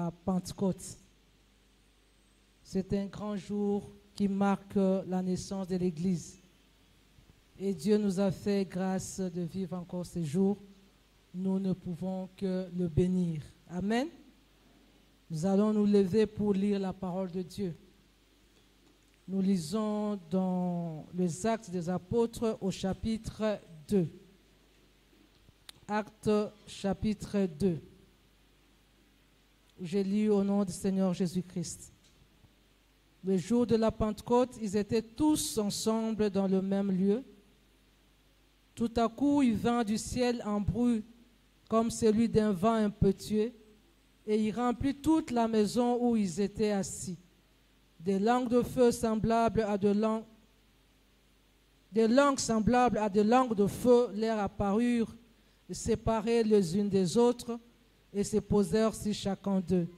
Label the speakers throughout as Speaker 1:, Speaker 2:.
Speaker 1: la Pentecôte. C'est un grand jour qui marque la naissance de l'Église. Et Dieu nous a fait grâce de vivre encore ces jours. Nous ne pouvons que le bénir. Amen. Nous allons nous lever pour lire la parole de Dieu. Nous lisons dans les Actes des Apôtres au chapitre 2. Actes chapitre 2. Je lis au nom du Seigneur Jésus-Christ. Le jour de la Pentecôte, ils étaient tous ensemble dans le même lieu. Tout à coup, il vint du ciel un bruit comme celui d'un vent impétueux, et il remplit toute la maison où ils étaient assis. Des langues de feu semblables à des langues semblables à des langues de feu leur apparurent, séparées les unes des autres, et se posèrent sur chacun d'eux.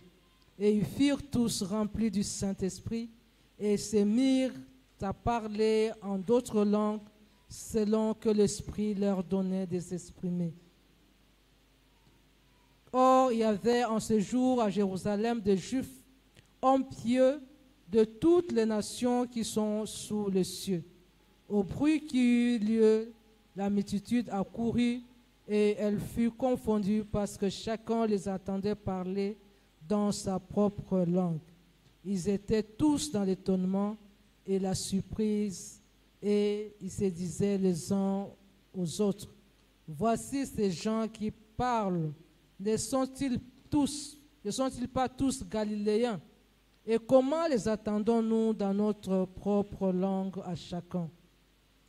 Speaker 1: Et ils furent tous remplis du Saint-Esprit, et se mirent à parler en d'autres langues, selon que l'Esprit leur donnait de s'exprimer. Or, il y avait en ce jour à Jérusalem des Juifs, hommes pieux de toutes les nations qui sont sous les cieux. Au bruit qui eut lieu, la multitude accourut et elle fut confondue parce que chacun les entendait parler dans sa propre langue. Ils étaient tous dans l'étonnement et la surprise et ils se disaient les uns aux autres, « Voici ces gens qui parlent. Ne sont-ils pas tous galiléens? Et comment les attendons-nous dans notre propre langue à chacun,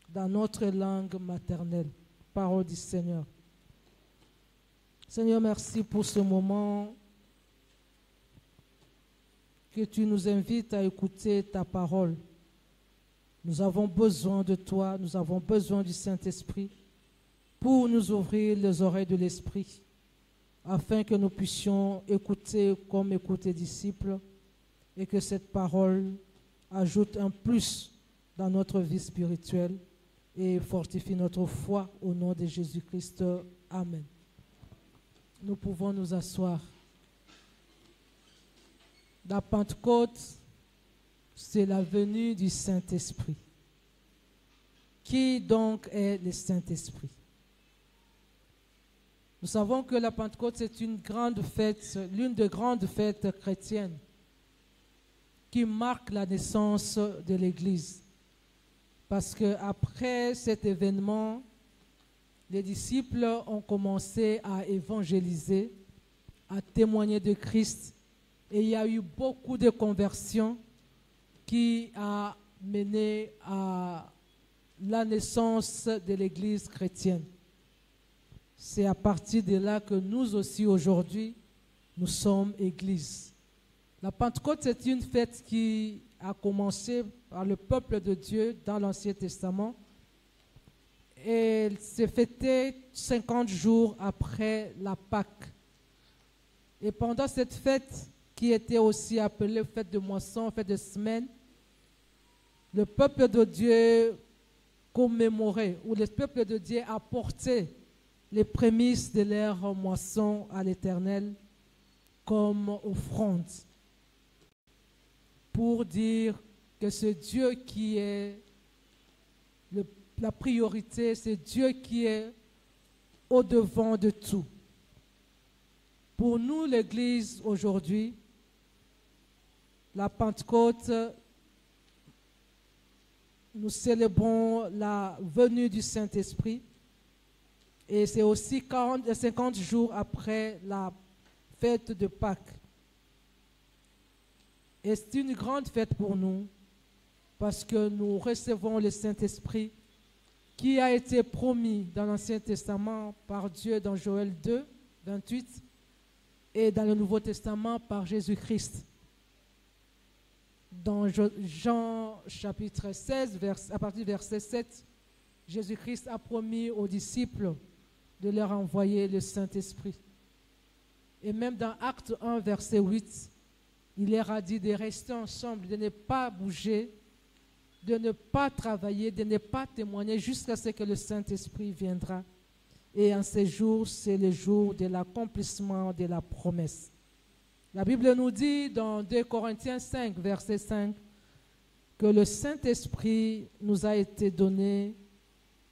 Speaker 1: dans notre langue maternelle? » Parole du Seigneur. Seigneur, merci pour ce moment que tu nous invites à écouter ta parole. Nous avons besoin de toi, nous avons besoin du Saint-Esprit pour nous ouvrir les oreilles de l'Esprit, afin que nous puissions écouter comme écoutent les disciples et que cette parole ajoute un plus dans notre vie spirituelle et fortifie notre foi au nom de Jésus-Christ. Amen. Nous pouvons nous asseoir. La Pentecôte, c'est la venue du Saint-Esprit. Qui donc est le Saint-Esprit? Nous savons que la Pentecôte, c'est une grande fête, l'une des grandes fêtes chrétiennes qui marque la naissance de l'Église. Parce qu'après cet événement, les disciples ont commencé à évangéliser, à témoigner de Christ, et il y a eu beaucoup de conversions qui a mené à la naissance de l'Église chrétienne. C'est à partir de là que nous aussi aujourd'hui, nous sommes Église. La Pentecôte, c'est une fête qui a commencé par le peuple de Dieu dans l'Ancien Testament. Et elle s'est fêtée 50 jours après la Pâque. Et pendant cette fête, qui était aussi appelée fête de moisson, fête de semaine, le peuple de Dieu commémorait, ou le peuple de Dieu apportait les prémices de leur moisson à l'Éternel comme offrande, pour dire que c'est Dieu qui est la priorité, c'est Dieu qui est au-devant de tout. Pour nous, l'Église, aujourd'hui, la Pentecôte, nous célébrons la venue du Saint-Esprit et c'est aussi 50 jours après la fête de Pâques. Et c'est une grande fête pour nous parce que nous recevons le Saint-Esprit qui a été promis dans l'Ancien Testament par Dieu dans Joël 2, 28 et dans le Nouveau Testament par Jésus-Christ. Dans Jean chapitre 16, à partir du verset 7, Jésus-Christ a promis aux disciples de leur envoyer le Saint-Esprit. Et même dans Acte 1, verset 8, il leur a dit de rester ensemble, de ne pas bouger, de ne pas travailler, de ne pas témoigner jusqu'à ce que le Saint-Esprit viendra. Et en ces jours, c'est le jour de l'accomplissement de la promesse. La Bible nous dit dans 2 Corinthiens 5, verset 5, que le Saint-Esprit nous a été donné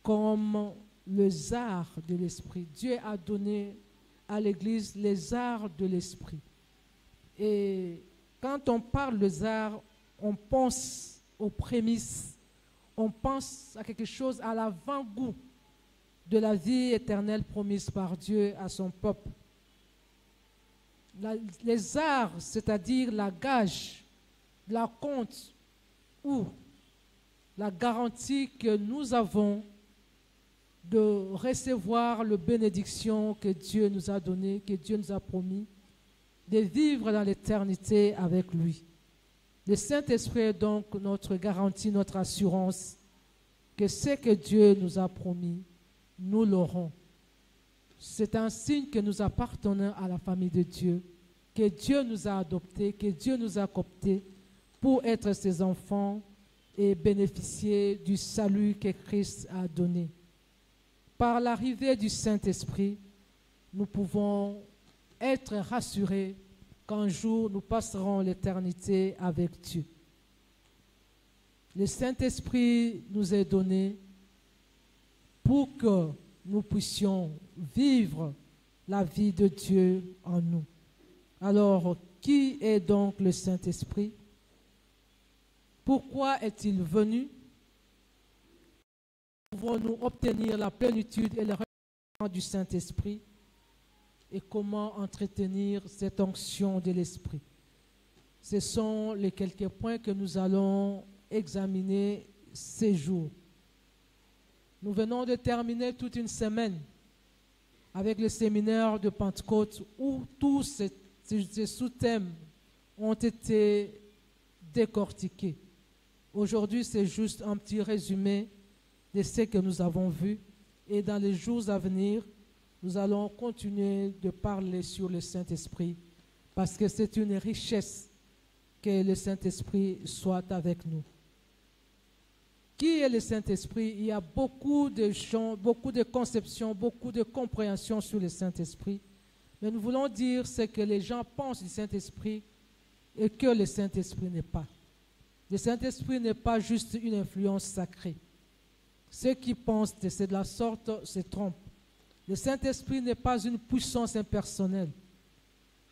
Speaker 1: comme les arts de l'Esprit. Dieu a donné à l'Église les arts de l'Esprit. Et quand on parle des arts, on pense aux prémices, on pense à quelque chose à l'avant-goût de la vie éternelle promise par Dieu à son peuple. Les arts, c'est-à-dire la gage, la compte ou la garantie que nous avons de recevoir la bénédiction que Dieu nous a donnée, que Dieu nous a promis, de vivre dans l'éternité avec lui. Le Saint-Esprit est donc notre garantie, notre assurance que ce que Dieu nous a promis, nous l'aurons. C'est un signe que nous appartenons à la famille de Dieu, que Dieu nous a adoptés, que Dieu nous a cooptés pour être ses enfants et bénéficier du salut que Christ a donné. Par l'arrivée du Saint-Esprit, nous pouvons être rassurés qu'un jour nous passerons l'éternité avec Dieu. Le Saint-Esprit nous est donné pour que nous puissions vivre la vie de Dieu en nous. Alors, qui est donc le Saint-Esprit? Pourquoi est-il venu? Pouvons-nous obtenir la plénitude et le rayonnement du Saint-Esprit? Et comment entretenir cette onction de l'Esprit? Ce sont les quelques points que nous allons examiner ces jours. Nous venons de terminer toute une semaine avec le séminaire de Pentecôte où tous ces sous-thèmes ont été décortiqués. Aujourd'hui, c'est juste un petit résumé de ce que nous avons vu. Et dans les jours à venir, nous allons continuer de parler sur le Saint-Esprit parce que c'est une richesse que le Saint-Esprit soit avec nous. Qui est le Saint-Esprit? Il y a beaucoup de gens, beaucoup de conceptions, beaucoup de compréhensions sur le Saint-Esprit. Mais nous voulons dire ce que les gens pensent du Saint-Esprit et que le Saint-Esprit n'est pas. Le Saint-Esprit n'est pas juste une influence sacrée. Ceux qui pensent de la sorte se trompent. Le Saint-Esprit n'est pas une puissance impersonnelle.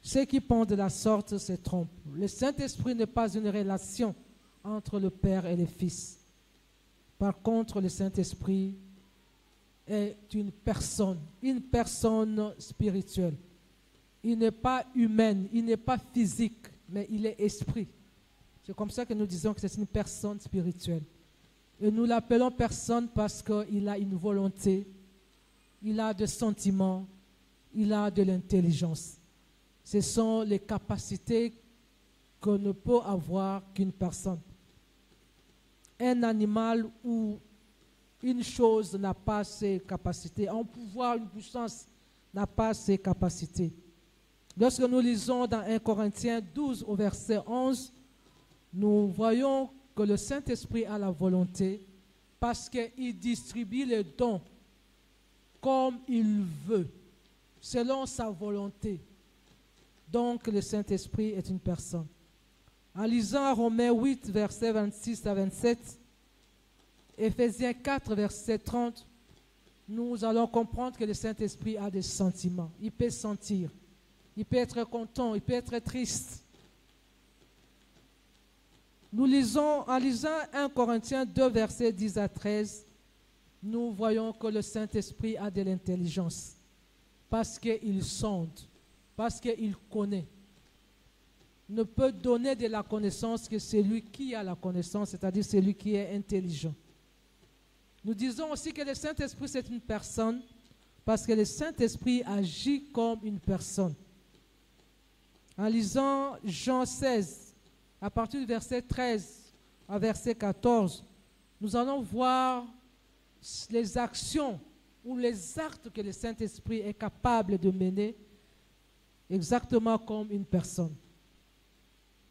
Speaker 1: Ceux qui pensent de la sorte se trompent. Le Saint-Esprit n'est pas une relation entre le Père et le Fils. Par contre, le Saint-Esprit est une personne spirituelle. Il n'est pas humain, il n'est pas physique, mais il est esprit. C'est comme ça que nous disons que c'est une personne spirituelle. Et nous l'appelons personne parce qu'il a une volonté, il a des sentiments, il a de l'intelligence. Ce sont les capacités qu'on ne peut avoir qu'une personne. Un animal ou une chose n'a pas ces capacités. Un pouvoir, une puissance n'a pas ces capacités. Lorsque nous lisons dans 1 Corinthiens 12 au verset 11, nous voyons que le Saint-Esprit a la volonté parce qu'il distribue les dons comme il veut, selon sa volonté. Donc le Saint-Esprit est une personne. En lisant Romains 8, versets 26 à 27, Éphésiens 4, verset 30, nous allons comprendre que le Saint-Esprit a des sentiments. Il peut sentir, il peut être content, il peut être triste. En lisant 1 Corinthiens 2, versets 10 à 13, nous voyons que le Saint-Esprit a de l'intelligence parce qu'il sonde, parce qu'il connaît. Ne peut donner de la connaissance que celui qui a la connaissance, c'est-à-dire celui qui est intelligent. Nous disons aussi que le Saint-Esprit, c'est une personne parce que le Saint-Esprit agit comme une personne. En lisant Jean 16, à partir du verset 13 à verset 14, nous allons voir les actions ou les actes que le Saint-Esprit est capable de mener exactement comme une personne.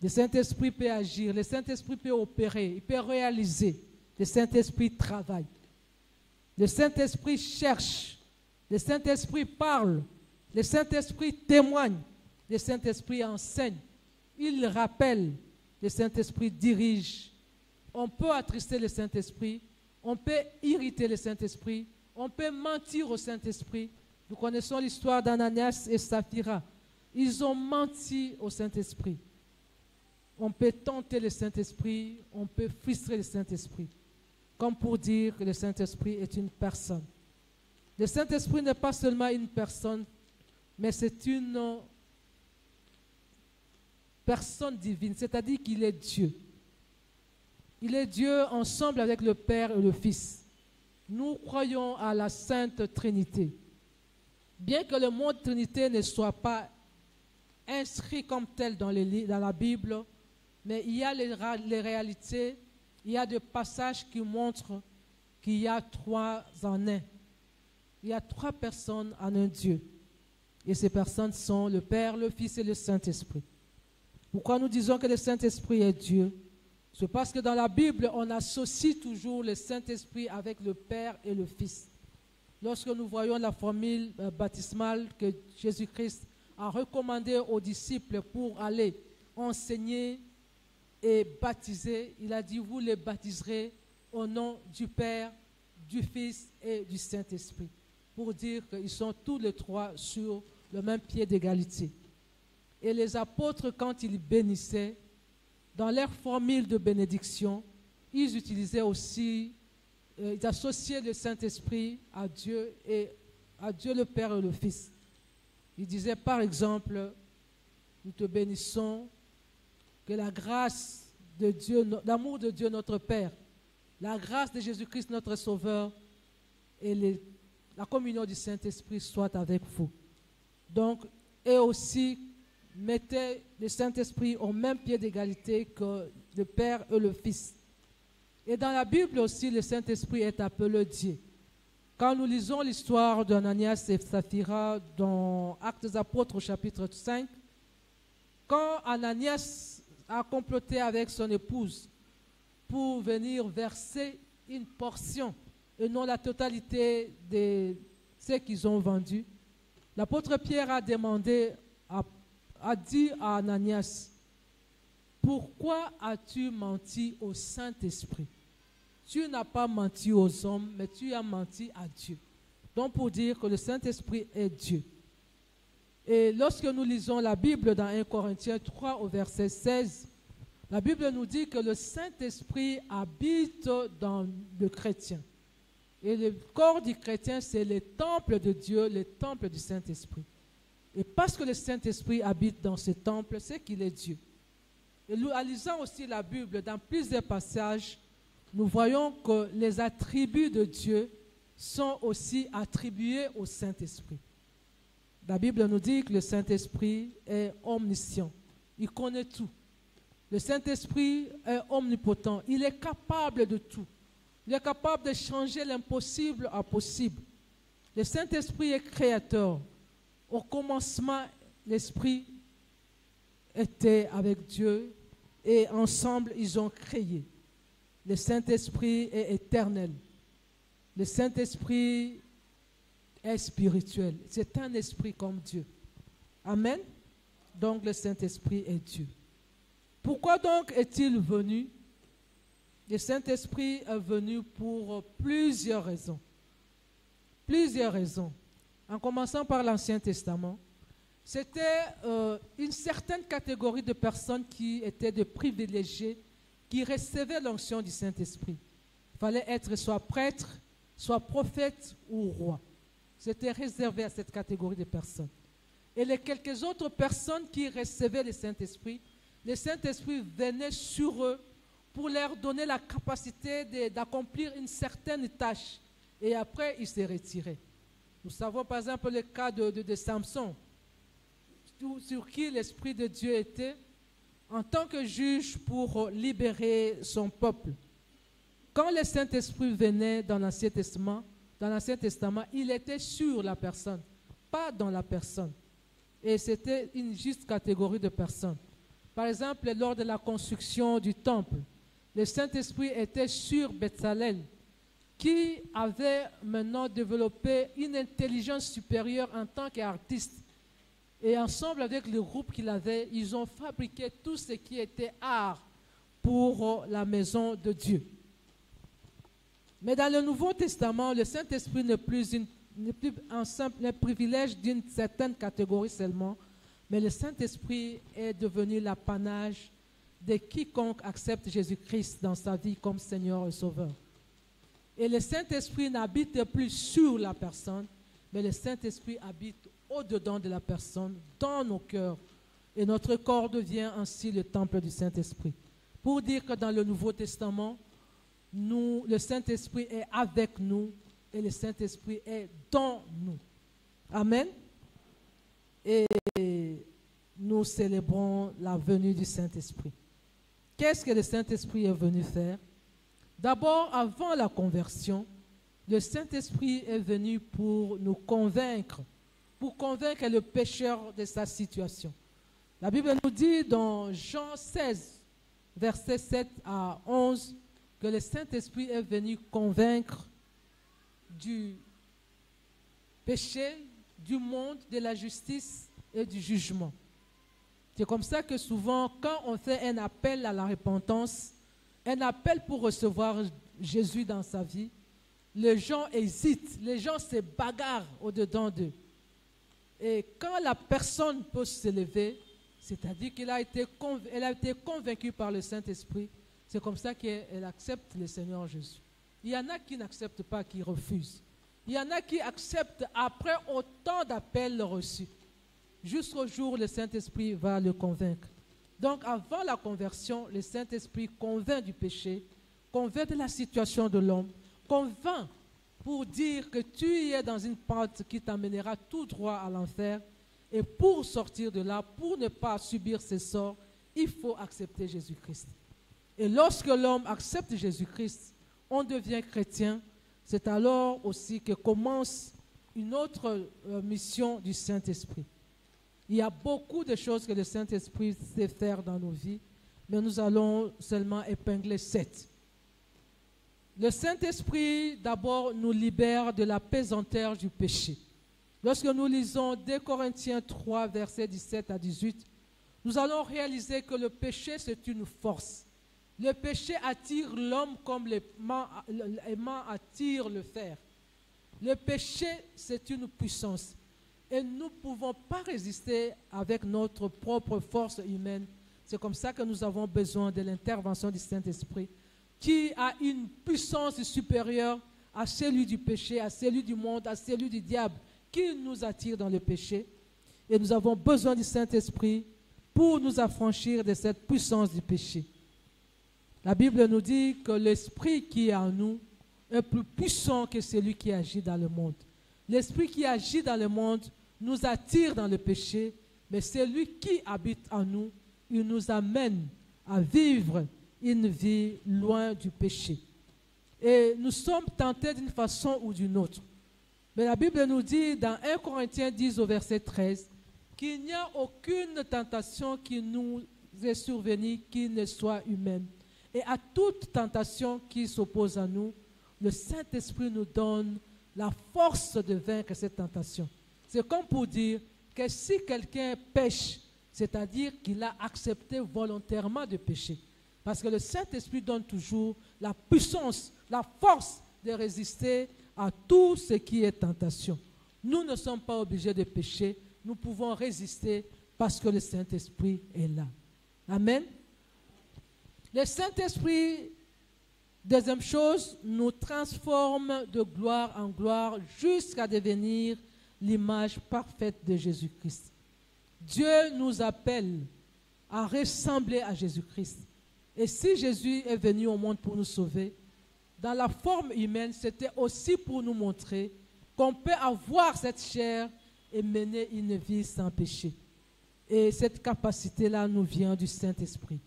Speaker 1: Le Saint-Esprit peut agir, le Saint-Esprit peut opérer, il peut réaliser. Le Saint-Esprit travaille. Le Saint-Esprit cherche. Le Saint-Esprit parle. Le Saint-Esprit témoigne. le Saint-Esprit enseigne, il rappelle, le Saint-Esprit dirige. On peut attrister le Saint-Esprit, on peut irriter le Saint-Esprit, on peut mentir au Saint-Esprit. Nous connaissons l'histoire d'Ananias et Saphira. Ils ont menti au Saint-Esprit. On peut tenter le Saint-Esprit, on peut frustrer le Saint-Esprit. Comme pour dire que le Saint-Esprit est une personne. Le Saint-Esprit n'est pas seulement une personne, mais c'est une personne divine, c'est-à-dire qu'il est Dieu. Il est Dieu ensemble avec le Père et le Fils. Nous croyons à la Sainte Trinité. Bien que le mot Trinité ne soit pas inscrit comme tel dans la Bible, mais il y a les réalités, il y a des passages qui montrent qu'il y a trois en un. Il y a trois personnes en un Dieu. Et ces personnes sont le Père, le Fils et le Saint-Esprit. Pourquoi nous disons que le Saint-Esprit est Dieu? C'est parce que dans la Bible, on associe toujours le Saint-Esprit avec le Père et le Fils. Lorsque nous voyons la formule baptismale que Jésus-Christ a recommandée aux disciples pour aller enseigner et baptiser, il a dit, vous les baptiserez au nom du Père, du Fils et du Saint-Esprit, pour dire qu'ils sont tous les trois sur le même pied d'égalité. Et les apôtres, quand ils bénissaient, dans leur formule de bénédiction, ils utilisaient aussi, ils associaient le Saint-Esprit à Dieu et à Dieu le Père et le Fils. Ils disaient par exemple, nous te bénissons, que la grâce de Dieu, l'amour de Dieu notre Père, la grâce de Jésus-Christ notre Sauveur et la communion du Saint-Esprit soit avec vous. Donc, et aussi, mettez le Saint-Esprit au même pied d'égalité que le Père et le Fils. Et dans la Bible aussi, le Saint-Esprit est appelé Dieu. Quand nous lisons l'histoire d'Ananias et Saphira dans Actes des Apôtres au chapitre 5, quand Ananias a comploté avec son épouse pour venir verser une portion et non la totalité de ce qu'ils ont vendu, l'apôtre Pierre a dit à Ananias, pourquoi as-tu menti au Saint-Esprit? Tu n'as pas menti aux hommes, mais tu as menti à Dieu. Donc pour dire que le Saint-Esprit est Dieu. Et lorsque nous lisons la Bible dans 1 Corinthiens 3 au verset 16, la Bible nous dit que le Saint-Esprit habite dans le chrétien. Et le corps du chrétien, c'est le temple de Dieu, le temple du Saint-Esprit. Et parce que le Saint-Esprit habite dans ce temple, c'est qu'il est Dieu. Et nous, en lisant aussi la Bible, dans plusieurs passages, nous voyons que les attributs de Dieu sont aussi attribués au Saint-Esprit. La Bible nous dit que le Saint-Esprit est omniscient. Il connaît tout. Le Saint-Esprit est omnipotent. Il est capable de tout. Il est capable de changer l'impossible à possible. Le Saint-Esprit est créateur. Au commencement, l'Esprit était avec Dieu et ensemble, ils ont créé. Le Saint-Esprit est éternel. Le Saint-Esprit est spirituel. C'est un esprit comme Dieu. Amen. Donc, le Saint-Esprit est Dieu. Pourquoi donc est-il venu? Le Saint-Esprit est venu pour plusieurs raisons. Plusieurs raisons. En commençant par l'Ancien Testament, c'était une certaine catégorie de personnes qui étaient de privilégiés, qui recevaient l'onction du Saint-Esprit. Il fallait être soit prêtre, soit prophète ou roi. C'était réservé à cette catégorie de personnes. Et les quelques autres personnes qui recevaient le Saint-Esprit venait sur eux pour leur donner la capacité d'accomplir une certaine tâche. Et après, ils se retiraient. Nous savons par exemple le cas de Samson, sur qui l'Esprit de Dieu était en tant que juge pour libérer son peuple. Quand le Saint-Esprit venait dans l'Ancien Testament, il était sur la personne, pas dans la personne. Et c'était une juste catégorie de personnes. Par exemple, lors de la construction du temple, le Saint-Esprit était sur Bezalel, qui avait maintenant développé une intelligence supérieure en tant qu'artiste. Et ensemble avec le groupe qu'il avait, ils ont fabriqué tout ce qui était art pour la maison de Dieu. Mais dans le Nouveau Testament, le Saint-Esprit n'est plus un privilège d'une certaine catégorie seulement, mais le Saint-Esprit est devenu l'apanage de quiconque accepte Jésus-Christ dans sa vie comme Seigneur et Sauveur. Et le Saint-Esprit n'habite plus sur la personne, mais le Saint-Esprit habite au-dedans de la personne, dans nos cœurs. Et notre corps devient ainsi le temple du Saint-Esprit. Pour dire que dans le Nouveau Testament, le Saint-Esprit est avec nous et le Saint-Esprit est dans nous. Amen. Et nous célébrons la venue du Saint-Esprit. Qu'est-ce que le Saint-Esprit est venu faire? D'abord, avant la conversion, le Saint-Esprit est venu pour nous convaincre, pour convaincre le pécheur de sa situation. La Bible nous dit dans Jean 16, versets 7 à 11, que le Saint-Esprit est venu convaincre du péché, du monde, de la justice et du jugement. C'est comme ça que souvent, quand on fait un appel à la repentance, un appel pour recevoir Jésus dans sa vie, les gens hésitent, les gens se bagarrent au-dedans d'eux. Et quand la personne peut se lever, c'est-à-dire qu'elle a été convaincue par le Saint-Esprit, c'est comme ça qu'elle accepte le Seigneur Jésus. Il y en a qui n'acceptent pas, qui refusent. Il y en a qui acceptent après autant d'appels reçus. Jusqu'au jour où le Saint-Esprit va le convaincre. Donc avant la conversion, le Saint-Esprit convainc du péché, convainc de la situation de l'homme, convainc pour dire que tu es dans une pente qui t'amènera tout droit à l'enfer. Et pour sortir de là, pour ne pas subir ses sorts, il faut accepter Jésus-Christ. Et lorsque l'homme accepte Jésus-Christ, on devient chrétien. C'est alors aussi que commence une autre mission du Saint-Esprit. Il y a beaucoup de choses que le Saint-Esprit sait faire dans nos vies, mais nous allons seulement épingler 7. Le Saint-Esprit, d'abord, nous libère de la pesanteur du péché. Lorsque nous lisons 2 Corinthiens 3, versets 17 à 18, nous allons réaliser que le péché, c'est une force. Le péché attire l'homme comme l'aimant attire le fer. Le péché, c'est une puissance. Et nous ne pouvons pas résister avec notre propre force humaine. C'est comme ça que nous avons besoin de l'intervention du Saint-Esprit, qui a une puissance supérieure à celui du péché, à celui du monde, à celui du diable, qui nous attire dans le péché. Et nous avons besoin du Saint-Esprit pour nous affranchir de cette puissance du péché. La Bible nous dit que l'Esprit qui est en nous est plus puissant que celui qui agit dans le monde. L'Esprit qui agit dans le monde nous attire dans le péché, mais celui qui habite en nous, il nous amène à vivre une vie loin du péché. Et nous sommes tentés d'une façon ou d'une autre. Mais la Bible nous dit dans 1 Corinthiens 10 au verset 13 qu'il n'y a aucune tentation qui nous est survenue qui ne soit humaine. Et à toute tentation qui s'oppose à nous, le Saint-Esprit nous donne la force de vaincre cette tentation. C'est comme pour dire que si quelqu'un pêche, c'est-à-dire qu'il a accepté volontairement de pécher. Parce que le Saint-Esprit donne toujours la puissance, la force de résister à tout ce qui est tentation. Nous ne sommes pas obligés de pécher, nous pouvons résister parce que le Saint-Esprit est là. Amen. Le Saint-Esprit, deuxième chose, nous transforme de gloire en gloire jusqu'à devenir l'image parfaite de Jésus-Christ. Dieu nous appelle à ressembler à Jésus-Christ. Et si Jésus est venu au monde pour nous sauver, dans la forme humaine, c'était aussi pour nous montrer qu'on peut avoir cette chair et mener une vie sans péché. Et cette capacité-là nous vient du Saint-Esprit.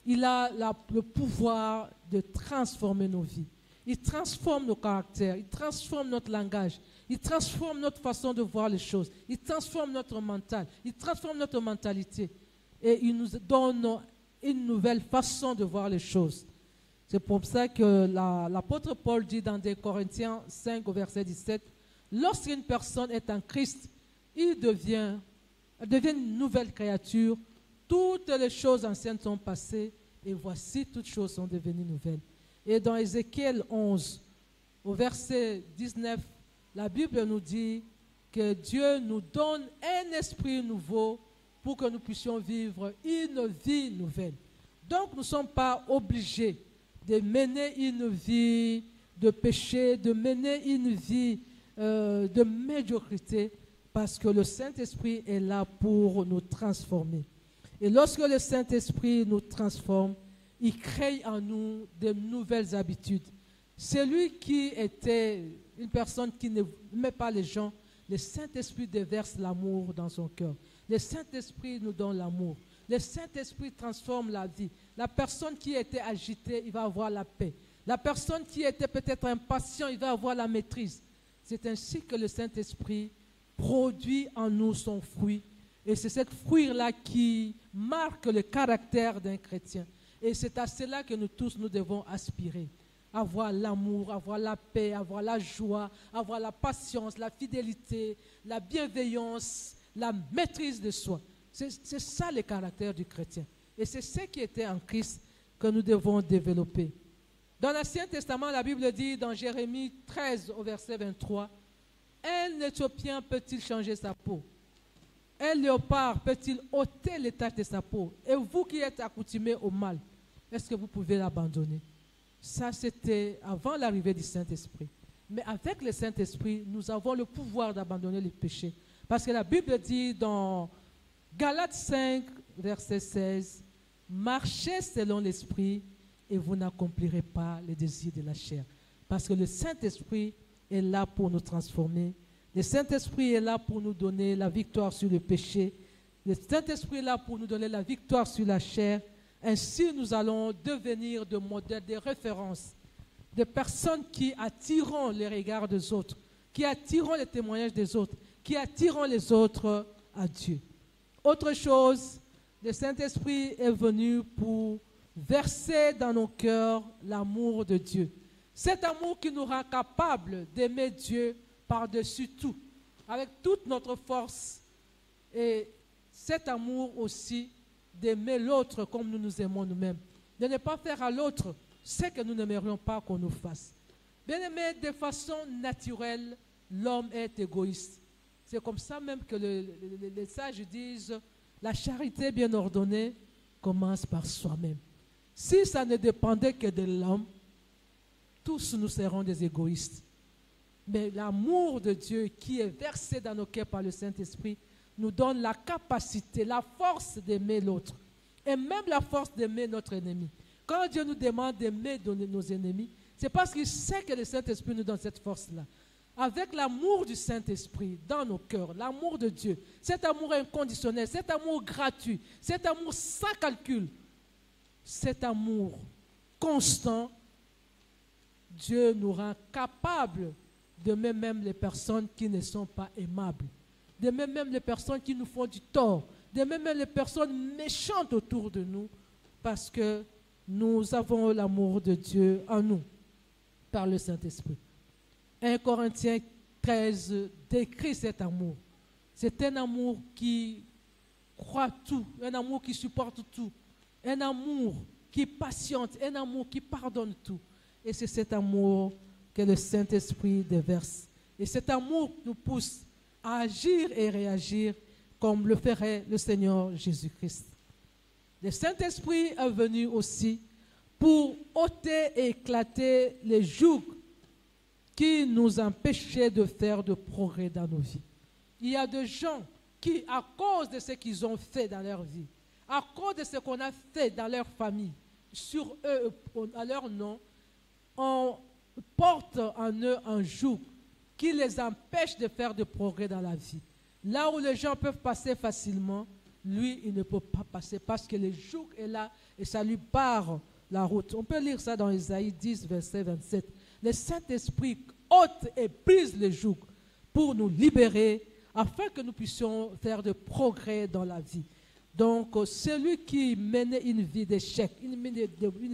Speaker 1: Il a le pouvoir de transformer nos vies. Il transforme nos caractères, il transforme notre langage, il transforme notre façon de voir les choses, il transforme notre mental, il transforme notre mentalité. Et il nous donne une nouvelle façon de voir les choses. C'est pour ça que l'apôtre Paul dit dans 2 Corinthiens 5 au verset 17, lorsqu'une personne est en Christ, il devient deviennent une nouvelle créature. Toutes les choses anciennes sont passées et voici toutes choses sont devenues nouvelles. Et dans Ézéchiel 11, au verset 19, la Bible nous dit que Dieu nous donne un esprit nouveau pour que nous puissions vivre une vie nouvelle. Donc nous ne sommes pas obligés de mener une vie de péché, de mener une vie de médiocrité, parce que le Saint-Esprit est là pour nous transformer. Et lorsque le Saint-Esprit nous transforme, il crée en nous de nouvelles habitudes. Celui qui était une personne qui n'aimait pas les gens, le Saint-Esprit déverse l'amour dans son cœur. Le Saint-Esprit nous donne l'amour. Le Saint-Esprit transforme la vie. La personne qui était agitée, il va avoir la paix. La personne qui était peut-être impatient, il va avoir la maîtrise. C'est ainsi que le Saint-Esprit produit en nous son fruit. Et c'est ce fruit-là qui marque le caractère d'un chrétien. Et c'est à cela que nous tous, nous devons aspirer. Avoir l'amour, avoir la paix, avoir la joie, avoir la patience, la fidélité, la bienveillance, la maîtrise de soi. C'est ça le caractère du chrétien. Et c'est ce qui était en Christ que nous devons développer. Dans l'Ancien Testament, la Bible dit dans Jérémie 13 au verset 23, « Un Éthiopien peut-il changer sa peau? Un léopard peut-il ôter les taches de sa peau? Et vous qui êtes accoutumés au mal, est-ce que vous pouvez l'abandonner? » Ça, c'était avant l'arrivée du Saint-Esprit. Mais avec le Saint-Esprit, nous avons le pouvoir d'abandonner les péchés. Parce que la Bible dit dans Galates 5, verset 16, « Marchez selon l'Esprit et vous n'accomplirez pas les désirs de la chair. » Parce que le Saint-Esprit est là pour nous transformer. Le Saint-Esprit est là pour nous donner la victoire sur le péché. Le Saint-Esprit est là pour nous donner la victoire sur la chair. Ainsi, nous allons devenir des modèles, des références, des personnes qui attireront les regards des autres, qui attireront les témoignages des autres, qui attireront les autres à Dieu. Autre chose, le Saint-Esprit est venu pour verser dans nos cœurs l'amour de Dieu. Cet amour qui nous rend capables d'aimer Dieu par-dessus tout, avec toute notre force. Et cet amour aussi d'aimer l'autre comme nous nous aimons nous-mêmes. De ne pas faire à l'autre ce que nous n'aimerions pas qu'on nous fasse. Bien aimé, de façon naturelle, l'homme est égoïste. C'est comme ça même que les sages disent, la charité bien ordonnée commence par soi-même. Si ça ne dépendait que de l'homme, tous nous serons des égoïstes. Mais l'amour de Dieu qui est versé dans nos cœurs par le Saint-Esprit nous donne la capacité, la force d'aimer l'autre. Et même la force d'aimer notre ennemi. Quand Dieu nous demande d'aimer nos ennemis, c'est parce qu'il sait que le Saint-Esprit nous donne cette force-là. Avec l'amour du Saint-Esprit dans nos cœurs, l'amour de Dieu, cet amour inconditionnel, cet amour gratuit, cet amour sans calcul, cet amour constant, Dieu nous rend capables d'aimer même les personnes qui ne sont pas aimables, d'aimer même les personnes qui nous font du tort, d'aimer même les personnes méchantes autour de nous, parce que nous avons l'amour de Dieu en nous, par le Saint-Esprit. 1 Corinthiens 13 décrit cet amour. C'est un amour qui croit tout, un amour qui supporte tout, un amour qui patiente, un amour qui pardonne tout. Et c'est cet amour que le Saint-Esprit déverse. Et cet amour nous pousse à agir et réagir comme le ferait le Seigneur Jésus-Christ. Le Saint-Esprit est venu aussi pour ôter et éclater les jougs qui nous empêchaient de faire de progrès dans nos vies. Il y a des gens qui, à cause de ce qu'ils ont fait dans leur vie, à cause de ce qu'on a fait dans leur famille, sur eux, à leur nom, on porte en eux un joug qui les empêche de faire de progrès dans la vie. Là où les gens peuvent passer facilement, lui, il ne peut pas passer parce que le joug est là et ça lui barre la route. On peut lire ça dans Isaïe 10, verset 27. Le Saint-Esprit ôte et brise le joug pour nous libérer afin que nous puissions faire de progrès dans la vie. Donc, celui qui menait une vie d'échec, une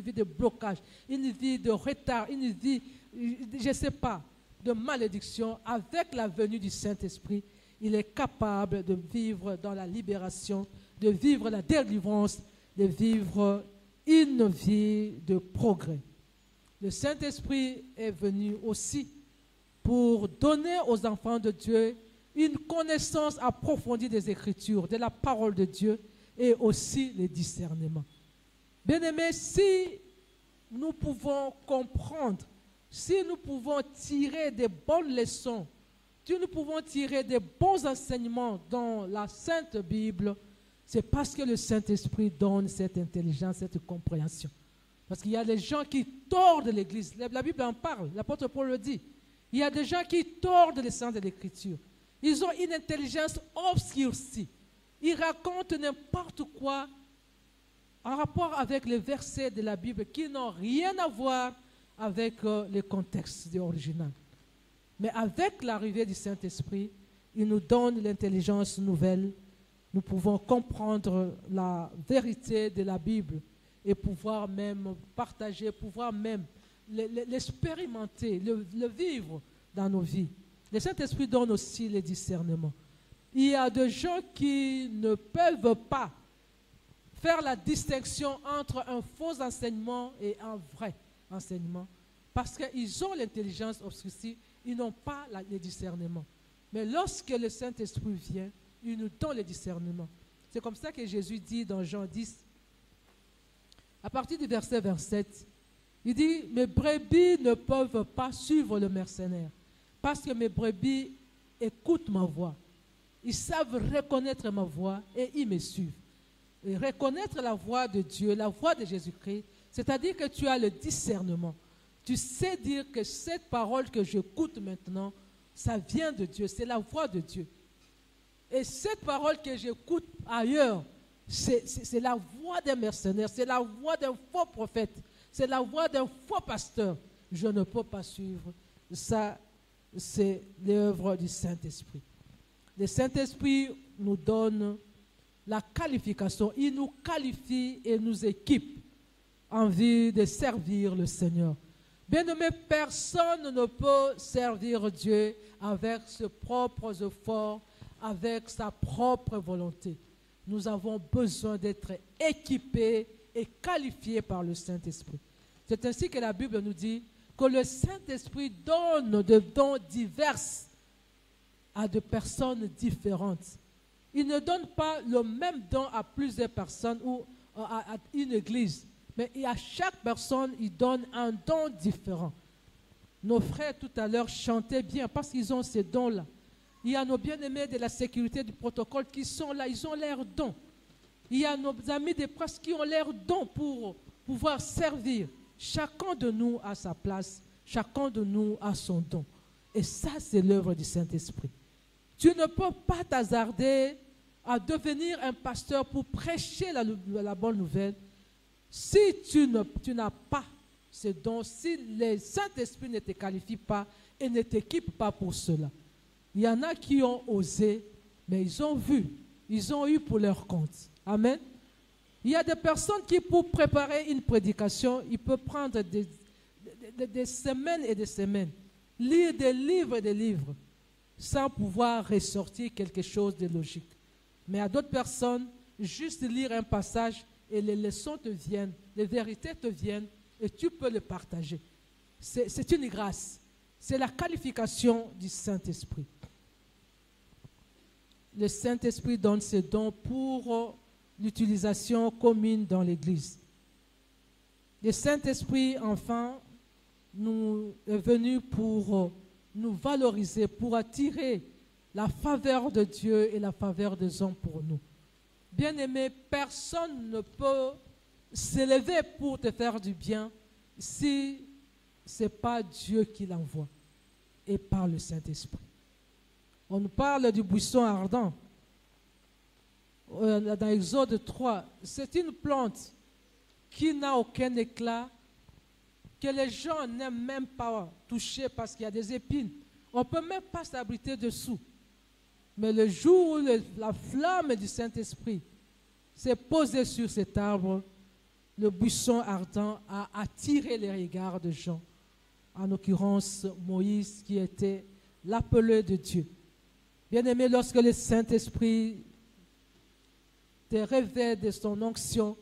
Speaker 1: vie de blocage, une vie de retard, une vie, je ne sais pas, de malédiction, avec la venue du Saint-Esprit, il est capable de vivre dans la libération, de vivre la délivrance, de vivre une vie de progrès. Le Saint-Esprit est venu aussi pour donner aux enfants de Dieu une connaissance approfondie des Écritures, de la parole de Dieu et aussi le discernement. Bien-aimés, si nous pouvons comprendre, si nous pouvons tirer des bonnes leçons, si nous pouvons tirer des bons enseignements dans la Sainte Bible, c'est parce que le Saint-Esprit donne cette intelligence, cette compréhension. Parce qu'il y a des gens qui tordent l'Église. La Bible en parle, l'apôtre Paul le dit. Il y a des gens qui tordent les sens de l'Écriture. Ils ont une intelligence obscurcie. Ils racontent n'importe quoi en rapport avec les versets de la Bible qui n'ont rien à voir avec le contexte original. Mais avec l'arrivée du Saint-Esprit, il nous donne l'intelligence nouvelle. Nous pouvons comprendre la vérité de la Bible et pouvoir même partager, pouvoir même l'expérimenter, le vivre dans nos vies. Le Saint-Esprit donne aussi le discernement. Il y a des gens qui ne peuvent pas faire la distinction entre un faux enseignement et un vrai enseignement parce qu'ils ont l'intelligence obscurcie, ils n'ont pas le discernement. Mais lorsque le Saint-Esprit vient, il nous donne le discernement. C'est comme ça que Jésus dit dans Jean 10, à partir du verset 27, il dit « Mes brebis ne peuvent pas suivre le mercenaire parce que mes brebis écoutent ma voix. Ils savent reconnaître ma voix et ils me suivent. » Et reconnaître la voix de Dieu, la voix de Jésus-Christ, c'est-à-dire que tu as le discernement. Tu sais dire que cette parole que j'écoute maintenant, ça vient de Dieu, c'est la voix de Dieu. Et cette parole que j'écoute ailleurs, c'est la voix d'un mercenaire, c'est la voix d'un faux prophète, c'est la voix d'un faux pasteur. Je ne peux pas suivre. Ça, c'est l'œuvre du Saint-Esprit. Le Saint-Esprit nous donne la qualification. Il nous qualifie et nous équipe en vue de servir le Seigneur. Bien-aimé, personne ne peut servir Dieu avec ses propres efforts, avec sa propre volonté. Nous avons besoin d'être équipés et qualifiés par le Saint-Esprit. C'est ainsi que la Bible nous dit que le Saint-Esprit donne des dons divers à des personnes différentes. Il ne donne pas le même don à plusieurs personnes ou à une église, mais à chaque personne, il donne un don différent. Nos frères tout à l'heure chantaient bien parce qu'ils ont ces dons-là. Il y a nos bien-aimés de la sécurité du protocole qui sont là, ils ont leurs dons. Il y a nos amis des prêtres qui ont leurs dons pour pouvoir servir. Chacun de nous a sa place, chacun de nous a son don. Et ça, c'est l'œuvre du Saint-Esprit. Tu ne peux pas t'hasarder à devenir un pasteur pour prêcher la bonne nouvelle si tu n'as pas ce don, si le Saint-Esprit ne te qualifie pas et ne t'équipe pas pour cela. Il y en a qui ont osé, mais ils ont vu, ils ont eu pour leur compte. Amen. Il y a des personnes qui, pour préparer une prédication, ils peuvent prendre des semaines et des semaines, lire des livres et des livres, sans pouvoir ressortir quelque chose de logique. Mais à d'autres personnes, juste lire un passage et les leçons te viennent, les vérités te viennent et tu peux le partager. C'est une grâce. C'est la qualification du Saint-Esprit. Le Saint-Esprit donne ses dons pour l'utilisation commune dans l'Église. Le Saint-Esprit, enfin, est venu pour nous valoriser, pour attirer la faveur de Dieu et la faveur des hommes pour nous. Bien-aimé, personne ne peut s'élever pour te faire du bien si ce n'est pas Dieu qui l'envoie et par le Saint-Esprit. On nous parle du buisson ardent. Dans Exode 3, c'est une plante qui n'a aucun éclat, que les gens n'aiment même pas toucher parce qu'il y a des épines. On ne peut même pas s'abriter dessous. Mais le jour où la flamme du Saint-Esprit s'est posée sur cet arbre, le buisson ardent a attiré les regards de gens. En l'occurrence, Moïse, qui était l'appelé de Dieu. Bien-aimé, lorsque le Saint-Esprit te révèle de son onction,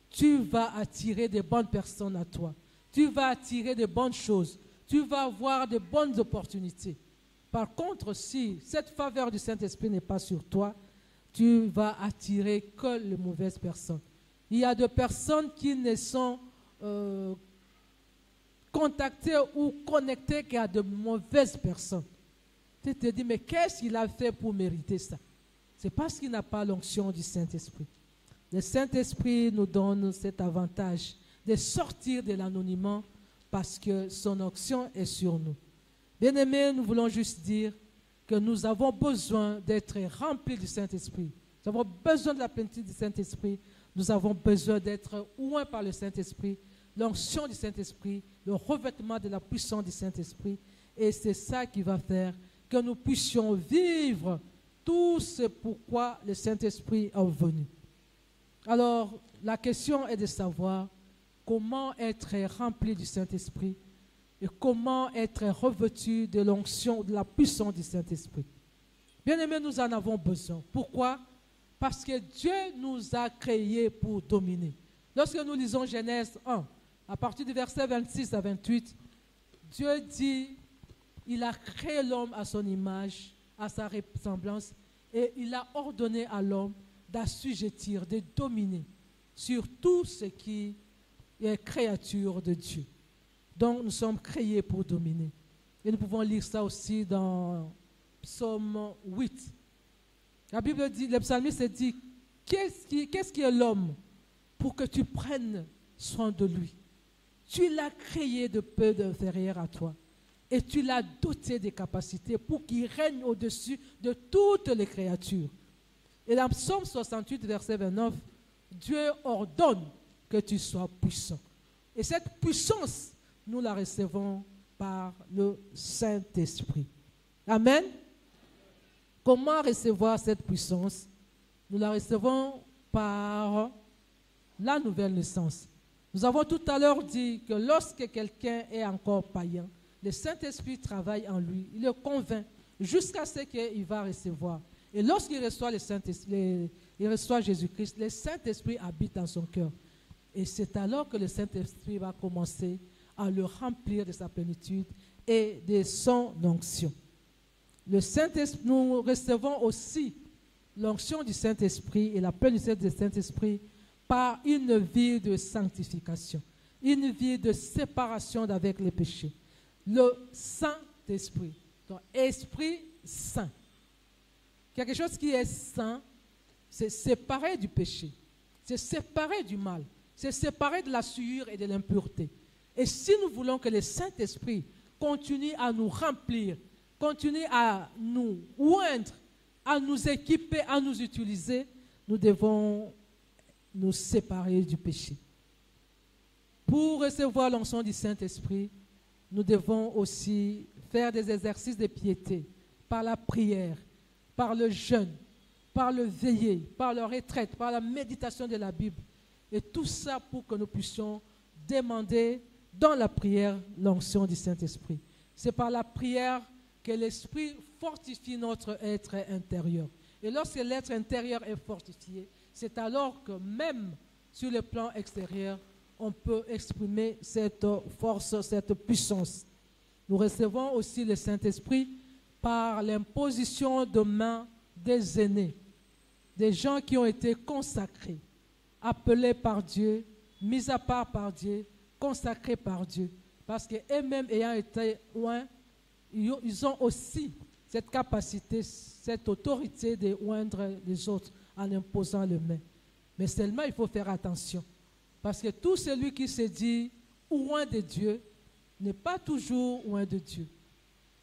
Speaker 1: tu vas attirer de bonnes personnes à toi. Tu vas attirer de bonnes choses. Tu vas avoir de bonnes opportunités. Par contre, si cette faveur du Saint-Esprit n'est pas sur toi, tu vas attirer que les mauvaises personnes. Il y a des personnes qui ne sont contactées ou connectées qu'à de mauvaises personnes. Tu te dis, mais qu'est-ce qu'il a fait pour mériter ça? C'est parce qu'il n'a pas l'onction du Saint-Esprit. Le Saint-Esprit nous donne cet avantage de sortir de l'anonymat parce que son onction est sur nous. Bien-aimés, nous voulons juste dire que nous avons besoin d'être remplis du Saint-Esprit. Nous avons besoin de la plénitude du Saint-Esprit. Nous avons besoin d'être oints par le Saint-Esprit, l'onction du Saint-Esprit, le revêtement de la puissance du Saint-Esprit. Et c'est ça qui va faire que nous puissions vivre tout ce pourquoi le Saint-Esprit est venu. Alors, la question est de savoir comment être rempli du Saint-Esprit et comment être revêtu de l'onction, de la puissance du Saint-Esprit. Bien-aimés, nous en avons besoin. Pourquoi? Parce que Dieu nous a créés pour dominer. Lorsque nous lisons Genèse 1, à partir du verset 26 à 28, Dieu dit, il a créé l'homme à son image, à sa ressemblance, et il a ordonné à l'homme d'assujettir, de dominer sur tout ce qui est créature de Dieu. Donc nous sommes créés pour dominer. Et nous pouvons lire ça aussi dans Psaume 8. La Bible dit, le psalmiste dit, qu'est-ce qui est l'homme pour que tu prennes soin de lui? Tu l'as créé de peu d'inférieur à toi. Et tu l'as doté des capacités pour qu'il règne au-dessus de toutes les créatures. Et dans Psaume 68, verset 29, Dieu ordonne que tu sois puissant. Et cette puissance, nous la recevons par le Saint-Esprit. Amen. Comment recevoir cette puissance? Nous la recevons par la nouvelle naissance. Nous avons tout à l'heure dit que lorsque quelqu'un est encore païen, le Saint-Esprit travaille en lui, il le convainc jusqu'à ce qu'il va recevoir. Et lorsqu'il reçoit le Saint-Esprit, il reçoit Jésus-Christ, le Saint-Esprit habite dans son cœur. Et c'est alors que le Saint-Esprit va commencer à le remplir de sa plénitude et de son onction. Le Saint-Esprit, nous recevons aussi l'onction du Saint-Esprit et la plénitude du Saint-Esprit par une vie de sanctification, une vie de séparation d'avec les péchés. Le Saint-Esprit, donc Esprit Saint. Quelque chose qui est saint, c'est séparé du péché, c'est séparé du mal, c'est séparé de la souillure et de l'impureté. Et si nous voulons que le Saint-Esprit continue à nous remplir, continue à nous oindre, à nous équiper, à nous utiliser, nous devons nous séparer du péché. Pour recevoir l'onction du Saint-Esprit, nous devons aussi faire des exercices de piété par la prière, par le jeûne, par le veiller, par la retraite, par la méditation de la Bible. Et tout ça pour que nous puissions demander dans la prière l'onction du Saint-Esprit. C'est par la prière que l'Esprit fortifie notre être intérieur. Et lorsque l'être intérieur est fortifié, c'est alors que même sur le plan extérieur, on peut exprimer cette force, cette puissance. Nous recevons aussi le Saint-Esprit par l'imposition de main des aînés, des gens qui ont été consacrés, appelés par Dieu, mis à part par Dieu, consacrés par Dieu. Parce qu'eux-mêmes ayant été oints, ils ont aussi cette capacité, cette autorité de oindre les autres en imposant les mains. Mais seulement il faut faire attention. Parce que tout celui qui se dit oint de Dieu n'est pas toujours oint de Dieu.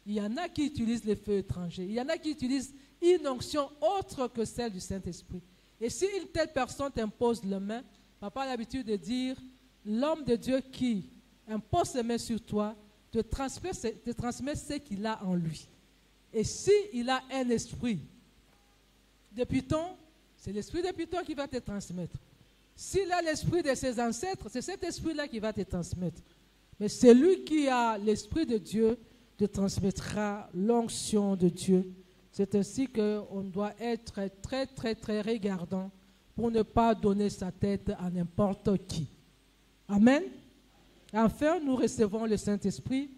Speaker 1: Il y en a qui utilisent les feux étrangers. Il y en a qui utilisent une onction autre que celle du Saint-Esprit. Et si une telle personne t'impose les mains, papa a l'habitude de dire, l'homme de Dieu qui impose ses mains sur toi te transmet ce qu'il a en lui. Et s'il a un esprit de Python, c'est l'esprit de Python qui va te transmettre. S'il a l'esprit de ses ancêtres, c'est cet esprit-là qui va te transmettre. Mais celui qui a l'esprit de Dieu te transmettra l'onction de Dieu C'est ainsi qu'on doit être très, très, très regardant pour ne pas donner sa tête à n'importe qui. Amen. Enfin, nous recevons le Saint-Esprit,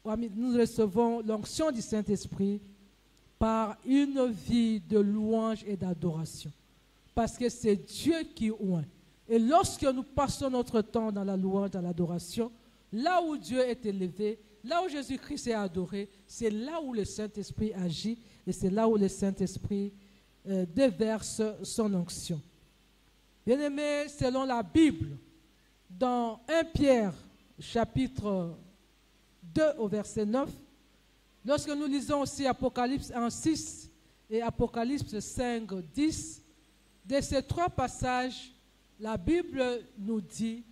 Speaker 1: nous recevons l'onction du Saint-Esprit par une vie de louange et d'adoration. Parce que c'est Dieu qui oint. Et lorsque nous passons notre temps dans la louange, dans l'adoration, là où Dieu est élevé, là où Jésus-Christ est adoré, c'est là où le Saint-Esprit agit et c'est là où le Saint-Esprit déverse son onction. Bien-aimés, selon la Bible, dans 1 Pierre, chapitre 2 au verset 9, lorsque nous lisons aussi Apocalypse 1:6 et Apocalypse 5:10, de ces trois passages, la Bible nous dit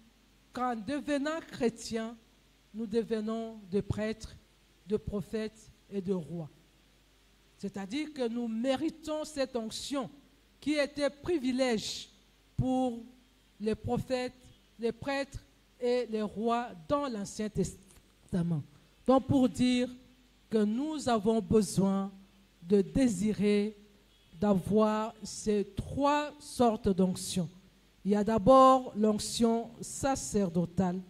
Speaker 1: qu'en devenant chrétiens, nous devenons des prêtres, de prophètes et de rois. C'est-à-dire que nous méritons cette onction qui était privilège pour les prophètes, les prêtres et les rois dans l'Ancien Testament. Donc pour dire que nous avons besoin de désirer d'avoir ces trois sortes d'onction. Il y a d'abord l'onction sacerdotale.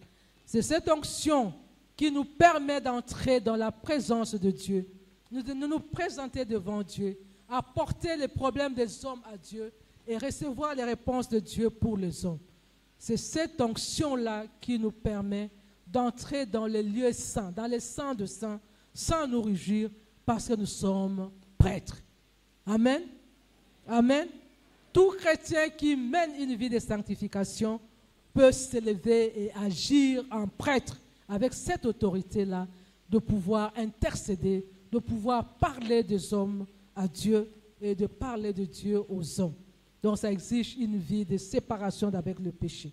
Speaker 1: C'est cette onction qui nous permet d'entrer dans la présence de Dieu, de nous présenter devant Dieu, apporter les problèmes des hommes à Dieu et recevoir les réponses de Dieu pour les hommes. C'est cette onction-là qui nous permet d'entrer dans les lieux saints, dans les saints de saints, sans nous rougir, parce que nous sommes prêtres. Amen. Amen. Tout chrétien qui mène une vie de sanctification peut s'élever et agir en prêtre avec cette autorité-là de pouvoir intercéder, de pouvoir parler des hommes à Dieu et de parler de Dieu aux hommes. Donc ça exige une vie de séparation avec le péché.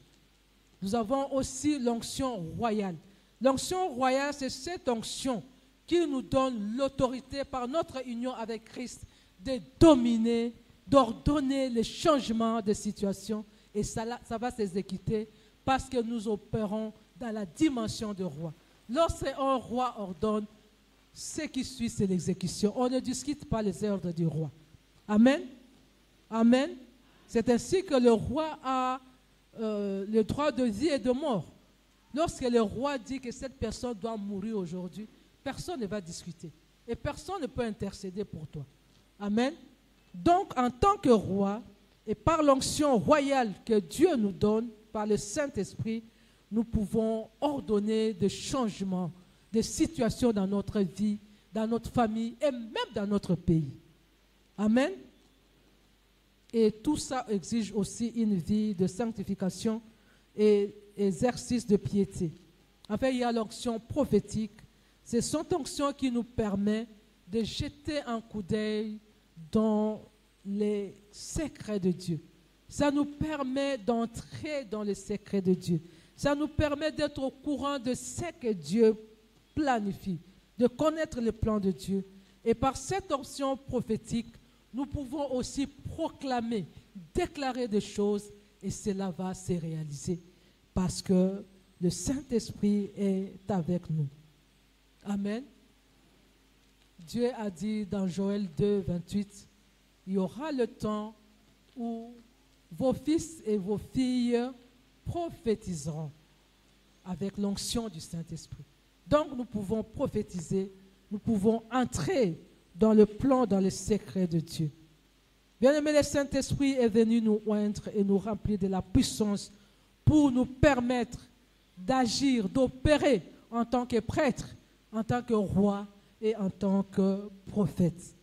Speaker 1: Nous avons aussi l'onction royale. L'onction royale, c'est cette onction qui nous donne l'autorité par notre union avec Christ de dominer, d'ordonner les changements de situation et ça va s'exécuter parce que nous opérons dans la dimension de roi. Lorsqu'un roi ordonne, ce qui suit, c'est l'exécution. On ne discute pas les ordres du roi. Amen. Amen. C'est ainsi que le roi a le droit de vie et de mort. Lorsque le roi dit que cette personne doit mourir aujourd'hui, personne ne va discuter. Et personne ne peut intercéder pour toi. Amen. Donc, en tant que roi, et par l'onction royale que Dieu nous donne, par le Saint-Esprit, nous pouvons ordonner des changements, des situations dans notre vie, dans notre famille et même dans notre pays. Amen. Et tout ça exige aussi une vie de sanctification et exercice de piété. Enfin, il y a l'onction prophétique. C'est cette onction qui nous permet de jeter un coup d'œil dans les secrets de Dieu. Ça nous permet d'entrer dans les secrets de Dieu. Ça nous permet d'être au courant de ce que Dieu planifie, de connaître le plan de Dieu. Et par cette onction prophétique, nous pouvons aussi proclamer, déclarer des choses et cela va se réaliser parce que le Saint-Esprit est avec nous. Amen. Dieu a dit dans Joël 2, 28, il y aura le temps où vos fils et vos filles prophétiseront avec l'onction du Saint-Esprit. Donc nous pouvons prophétiser, nous pouvons entrer dans le plan, dans les secrets de Dieu. Bien-aimé, le Saint-Esprit est venu nous oindre et nous remplir de la puissance pour nous permettre d'agir, d'opérer en tant que prêtre, en tant que roi et en tant que prophète.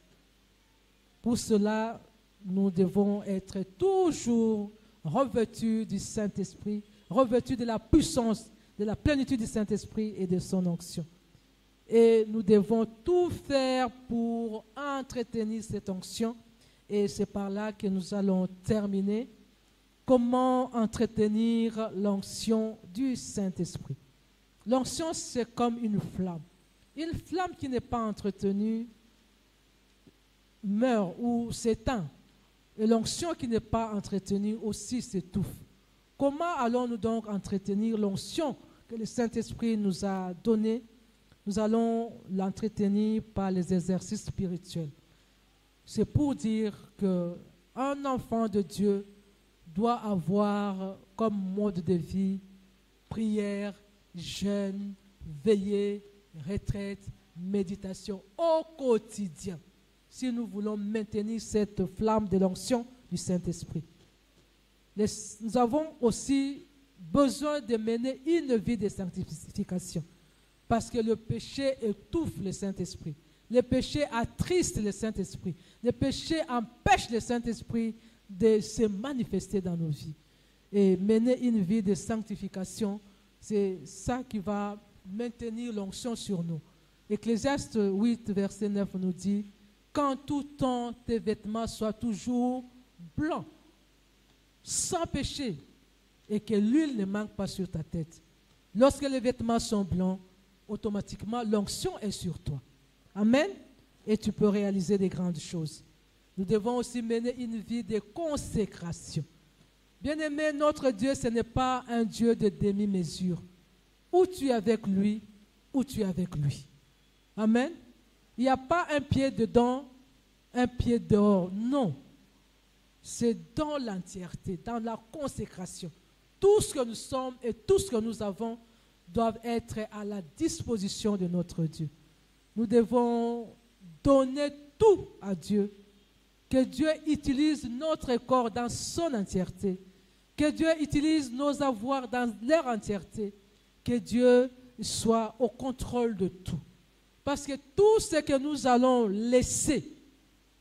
Speaker 1: Pour cela, nous devons être toujours revêtus du Saint-Esprit, revêtus de la puissance, de la plénitude du Saint-Esprit et de son onction. Et nous devons tout faire pour entretenir cette onction. Et c'est par là que nous allons terminer. Comment entretenir l'onction du Saint-Esprit? L'onction, c'est comme une flamme. Une flamme qui n'est pas entretenue meurt ou s'éteint. Et l'onction qui n'est pas entretenue aussi s'étouffe. Comment allons-nous donc entretenir l'onction que le Saint-Esprit nous a donnée? Nous allons l'entretenir par les exercices spirituels. c'est pour dire qu'un enfant de Dieu doit avoir comme mode de vie prière, jeûne, veillée, retraite, méditation au quotidien, si nous voulons maintenir cette flamme de l'onction du Saint-Esprit. Nous avons aussi besoin de mener une vie de sanctification, parce que le péché étouffe le Saint-Esprit. Le péché attriste le Saint-Esprit. Le péché empêche le Saint-Esprit de se manifester dans nos vies. Et mener une vie de sanctification, c'est ça qui va maintenir l'onction sur nous. Ecclésiaste 8, verset 9 nous dit « Qu'en tout temps tes vêtements soient toujours blancs, sans péché, et que l'huile ne manque pas sur ta tête. » Lorsque les vêtements sont blancs, automatiquement l'onction est sur toi. Amen. Et tu peux réaliser des grandes choses. Nous devons aussi mener une vie de consécration. Bien-aimé, notre Dieu, ce n'est pas un Dieu de demi-mesure. Ou tu es avec lui, ou tu es avec lui. Amen. Il n'y a pas un pied dedans, un pied dehors. Non. C'est dans l'entièreté, dans la consécration. Tout ce que nous sommes et tout ce que nous avons doivent être à la disposition de notre Dieu. Nous devons donner tout à Dieu. Que Dieu utilise notre corps dans son entièreté. Que Dieu utilise nos avoirs dans leur entièreté. Que Dieu soit au contrôle de tout. Parce que tout ce que nous allons laisser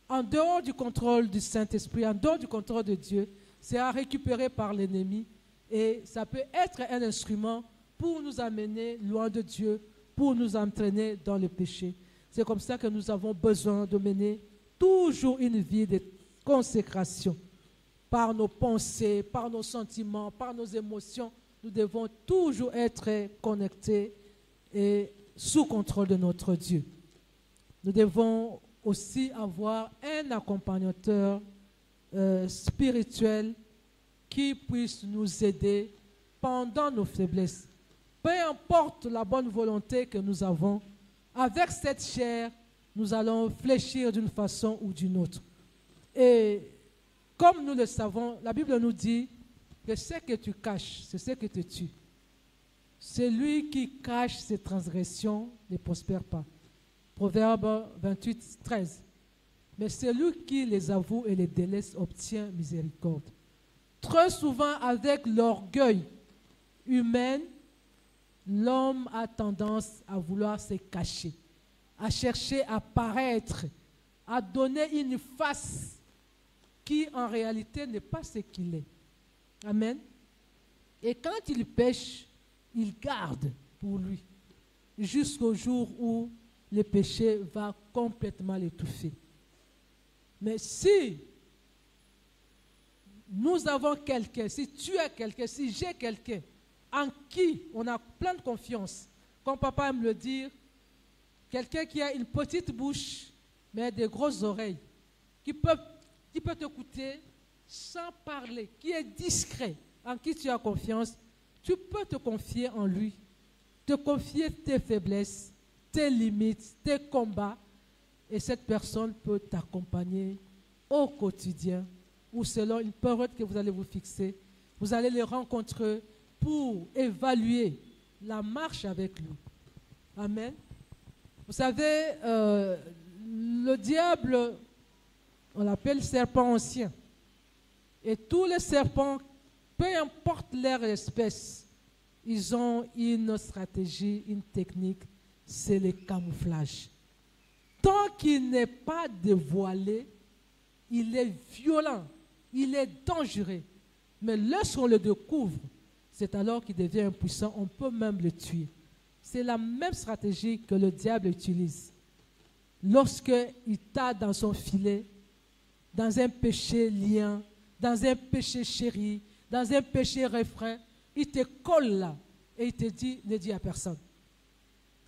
Speaker 1: en dehors du contrôle du Saint-Esprit, en dehors du contrôle de Dieu, c'est à récupérer par l'ennemi. Et ça peut être un instrument pour nous amener loin de Dieu, pour nous entraîner dans le péché. C'est comme ça que nous avons besoin de mener toujours une vie de consécration. Par nos pensées, par nos sentiments, par nos émotions, nous devons toujours être connectés et sous contrôle de notre Dieu. Nous devons aussi avoir un accompagnateur spirituel qui puisse nous aider pendant nos faiblesses. Peu importe la bonne volonté que nous avons, avec cette chair, nous allons fléchir d'une façon ou d'une autre. Et comme nous le savons, la Bible nous dit que ce que tu caches, c'est ce que te tue. Celui qui cache ses transgressions ne prospère pas. Proverbe 28, 13. Mais celui qui les avoue et les délaisse obtient miséricorde. Très souvent, avec l'orgueil humain, l'homme a tendance à vouloir se cacher, à chercher à paraître, à donner une face qui en réalité n'est pas ce qu'il est. Amen. Et quand il pêche, il garde pour lui jusqu'au jour où le péché va complètement l'étouffer. Mais si nous avons quelqu'un, si tu as quelqu'un, si j'ai quelqu'un en qui on a plein de confiance, comme papa aime le dire, quelqu'un qui a une petite bouche, mais des grosses oreilles, qui peut t'écouter sans parler, qui est discret, en qui tu as confiance, tu peux te confier en lui, te confier tes faiblesses, tes limites, tes combats, et cette personne peut t'accompagner au quotidien ou selon une période que vous allez vous fixer. Vous allez les rencontrer pour évaluer la marche avec lui. Amen. Vous savez, le diable, on l'appelle serpent ancien. Et tous les serpents, peu importe leur espèce, ils ont une stratégie, une technique, c'est le camouflage. Tant qu'il n'est pas dévoilé, il est violent, il est dangereux. Mais lorsqu'on le découvre, c'est alors qu'il devient impuissant, on peut même le tuer. C'est la même stratégie que le diable utilise. Lorsqu'il t'a dans son filet, dans un péché lien, dans un péché chéri, dans un péché refrain, il te colle là et il te dit, ne dis à personne.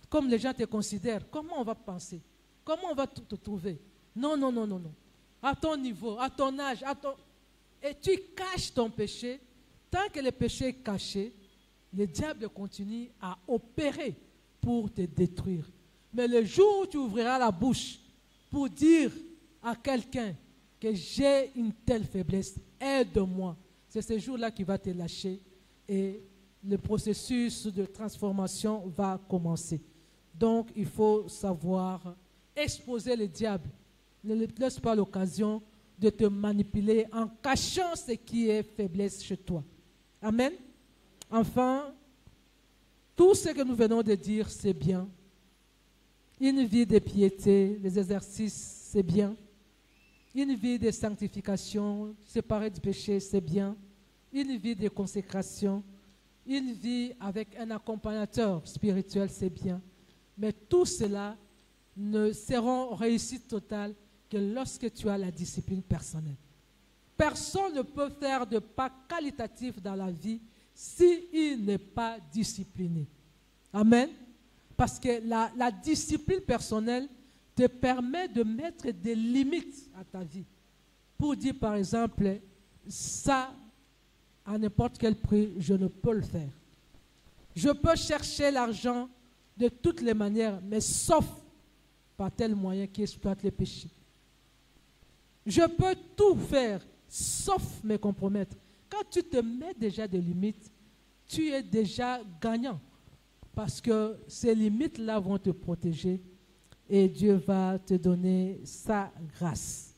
Speaker 1: Comme les gens te considèrent, comment on va penser? Comment on va te trouver? Non, non, non, non, non. À ton niveau, à ton âge, et tu caches ton péché. Tant que le péché est caché, le diable continue à opérer pour te détruire. Mais le jour où tu ouvriras la bouche pour dire à quelqu'un que j'ai une telle faiblesse, aide-moi. C'est ce jour-là qui va te lâcher et le processus de transformation va commencer. Donc, il faut savoir exposer le diable. Ne laisse pas l'occasion de te manipuler en cachant ce qui est faiblesse chez toi. Amen. Enfin, tout ce que nous venons de dire, c'est bien. Une vie de piété, les exercices, c'est bien. Une vie de sanctification, séparée du péché, c'est bien. Une vie de consécration, une vie avec un accompagnateur spirituel, c'est bien. Mais tout cela ne seront réussite totale que lorsque tu as la discipline personnelle. Personne ne peut faire de pas qualitatif dans la vie s'il n'est pas discipliné. Amen. Parce que la discipline personnelle te permet de mettre des limites à ta vie. Pour dire par exemple, ça, à n'importe quel prix, je ne peux le faire. Je peux chercher l'argent de toutes les manières, mais sauf par tel moyen qui exploite les péchés. Je peux tout faire, sauf me compromettre. Quand tu te mets déjà des limites, tu es déjà gagnant. Parce que ces limites-là vont te protéger et Dieu va te donner sa grâce.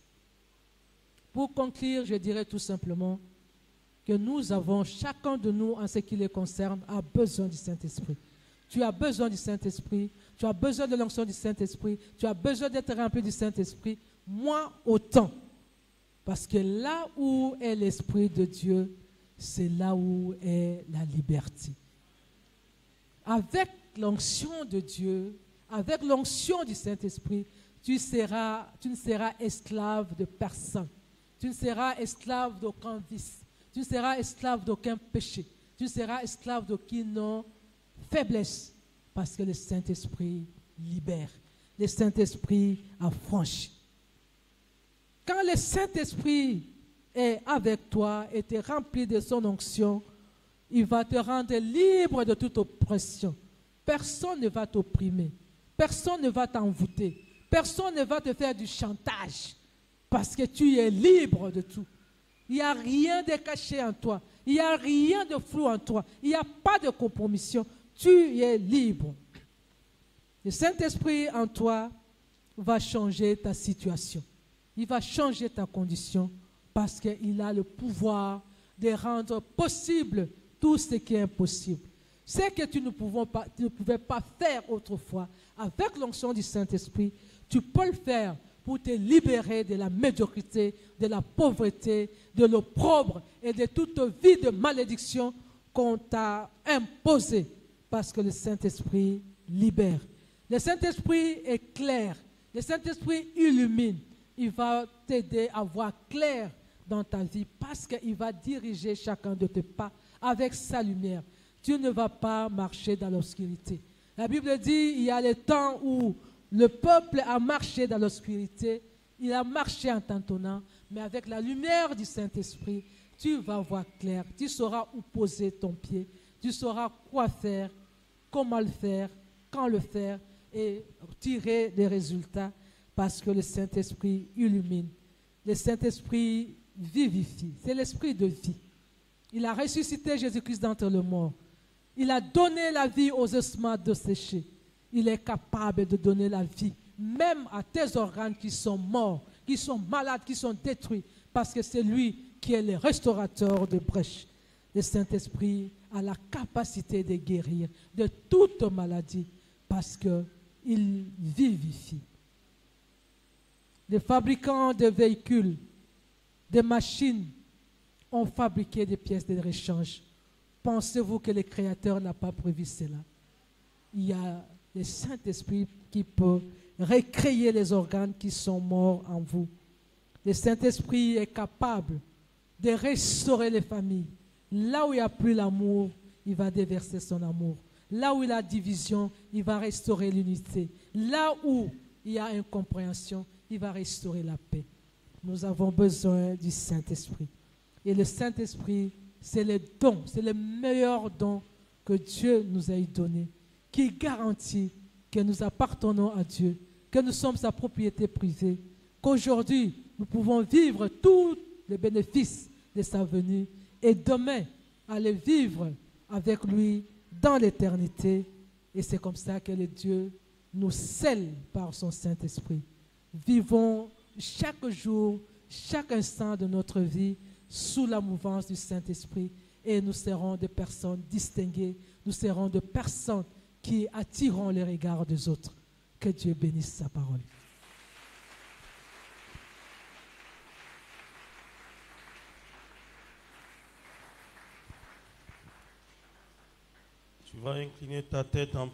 Speaker 1: Pour conclure, je dirais tout simplement que nous avons, chacun de nous, en ce qui les concerne, a besoin du Saint-Esprit. Tu as besoin du Saint-Esprit, tu as besoin de l'onction du Saint-Esprit, tu as besoin d'être rempli du Saint-Esprit. Moi, autant. Parce que là où est l'Esprit de Dieu, c'est là où est la liberté. Avec l'onction de Dieu, avec l'onction du Saint-Esprit, tu ne seras esclave de personne. Tu ne seras esclave d'aucun vice. Tu ne seras esclave d'aucun péché. Tu ne seras esclave d'aucune faiblesse. Parce que le Saint-Esprit libère. Le Saint-Esprit affranchit. Quand le Saint-Esprit est avec toi et t'est rempli de son onction, il va te rendre libre de toute oppression. Personne ne va t'opprimer. Personne ne va t'envoûter. Personne ne va te faire du chantage. Parce que tu es libre de tout. Il n'y a rien de caché en toi. Il n'y a rien de flou en toi. Il n'y a pas de compromission. Tu es libre. Le Saint-Esprit en toi va changer ta situation. Il va changer ta condition parce qu'il a le pouvoir de rendre possible tout ce qui est impossible. Ce que tu ne pouvais pas faire autrefois, avec l'onction du Saint-Esprit, tu peux le faire pour te libérer de la médiocrité, de la pauvreté, de l'opprobre et de toute vie de malédiction qu'on t'a imposée, parce que le Saint-Esprit libère. Le Saint-Esprit est clair. Le Saint-Esprit illumine. Il va t'aider à voir clair dans ta vie parce qu'il va diriger chacun de tes pas avec sa lumière. Tu ne vas pas marcher dans l'obscurité. La Bible dit il y a les temps où le peuple a marché dans l'obscurité, il a marché en tâtonnant, mais avec la lumière du Saint-Esprit, tu vas voir clair. Tu sauras où poser ton pied, tu sauras quoi faire, comment le faire, quand le faire et tirer des résultats parce que le Saint-Esprit illumine. Le Saint-Esprit vivifie. C'est l'esprit de vie. Il a ressuscité Jésus-Christ d'entre les morts. Il a donné la vie aux ossements desséchés. Il est capable de donner la vie, même à tes organes qui sont morts, qui sont malades, qui sont détruits, parce que c'est lui qui est le restaurateur de brèches. Le Saint-Esprit a la capacité de guérir de toute maladie, parce qu'il vivifie. Les fabricants de véhicules, de machines, ont fabriqué des pièces de rechange. Pensez-vous que le Créateur n'a pas prévu cela? Il y a le Saint-Esprit qui peut recréer les organes qui sont morts en vous. Le Saint-Esprit est capable de restaurer les familles. Là où il n'y a plus l'amour, il va déverser son amour. Là où il y a la division, il va restaurer l'unité. Là où il y a incompréhension, il va restaurer la paix. Nous avons besoin du Saint-Esprit. Et le Saint-Esprit, c'est le don, c'est le meilleur don que Dieu nous a donné, qui garantit que nous appartenons à Dieu, que nous sommes sa propriété privée, qu'aujourd'hui, nous pouvons vivre tous les bénéfices de sa venue et demain, aller vivre avec lui dans l'éternité. Et c'est comme ça que le Dieu nous scelle par son Saint-Esprit. Vivons chaque jour, chaque instant de notre vie sous la mouvance du Saint-Esprit et nous serons des personnes distinguées, nous serons des personnes qui attireront les regards des autres. Que Dieu bénisse sa parole.
Speaker 2: Tu vas incliner ta tête en